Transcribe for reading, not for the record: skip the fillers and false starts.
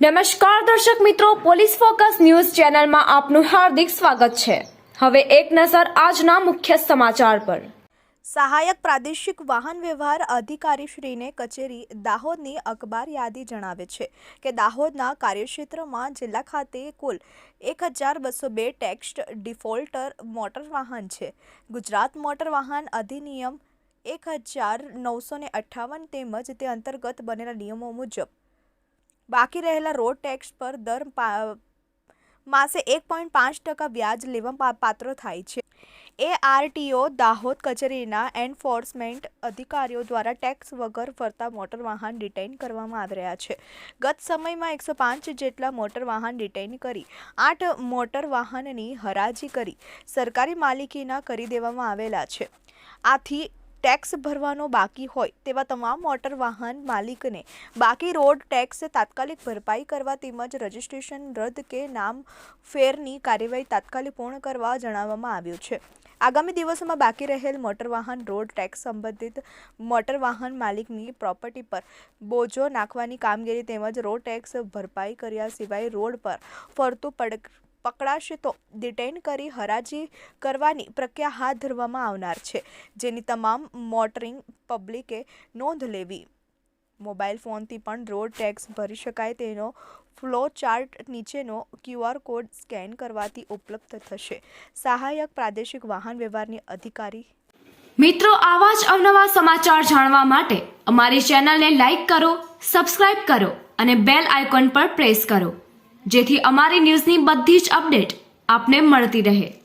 નમસ્કાર દર્શક મિત્રો, પોલીસ ફોકસ ન્યૂઝ ચેનલમાં આપનું હાર્દિક સ્વાગત છે। હવે એક નજર આજના મુખ્ય સમાચાર પર। સહાયક પ્રાદેશિક વાહન વ્યવહાર અધિકારીશ્રીને કચેરી દાહોદની અખબાર યાદી જણાવે છે કે દાહોદના કાર્યક્ષેત્રમાં જિલ્લા ખાતે કુલ 1202 ટેક્સ ડિફોલ્ટર મોટર વાહન છે। ગુજરાત મોટર વાહન અધિનિયમ 1958 તેમજ તે અંતર્ગત બનેલા નિયમો મુજબ બાકી રહેલા રોડ ટેક્સ પર દર માસે 1.5% વ્યાજ લેવા પાત્ર થાય છે। ARTO દાહોદ કચેરીના એન્ફોર્સમેન્ટ અધિકારીઓ દ્વારા ટેક્સ વગર ફરતા મોટર વાહન ડિટેઇન કરવામાં આવી રહ્યા છે। ગત સમયમાં 105 જેટલા મોટર વાહન ડિટેઇન કરી 8 મોટર વાહનની હરાજી કરી સરકારી માલિકીના કરી દેવામાં આવેલા છે। આથી ટેક્સ ભરવાનો બાકી હોય તેવા તમામ મોટર વાહન માલિકને બાકી રોડ ટેક્સ તાત્કાલિક ભરપાઈ કરવા તેમજ રજીસ્ટ્રેશન રદ કે નામ ફેરની કાર્યવાહી તાત્કાલિક પૂર્ણ કરવા જણાવવામાં આવ્યું છે। આગામી દિવસોમાં બાકી રહેલ મોટર વાહન રોડ ટેક્સ સંબંધિત મોટર વાહન માલિકની પ્રોપર્ટી પર બોજો નાખવાની કામગીરી તેમજ રોડ ટેક્સ ભરપાઈ કર્યા સિવાય રોડ પર ફરતું પકડાશે તો ડિટેઇન કરી હરાજી કરવાની પ્રક્રિયા હાથ ધરવામાં આવનાર છે, જેની તમામ મોટરિંગ પબ્લિકે નોંધ લેવી। મોબાઈલ ફોનથી પણ રોડ ટેક્સ ભરી શકાય તેનો ફ્લો ચાર્ટ નીચેનો QR કોડ સ્કેન કરવાથી ઉપલબ્ધ થશે। સહાયક પ્રાદેશિક વાહન વ્યવહારની અધિકારી મિત્રો, આવા જ અવનવા સમાચાર જાણવા માટે અમારી ચેનલને લાઈક કરો, સબસ્ક્રાઇબ કરો અને બેલ આઇકોન પર પ્રેસ કરો, જેથી અમારી ન્યૂઝની બધી જ અપડેટ આપને મળતી રહે।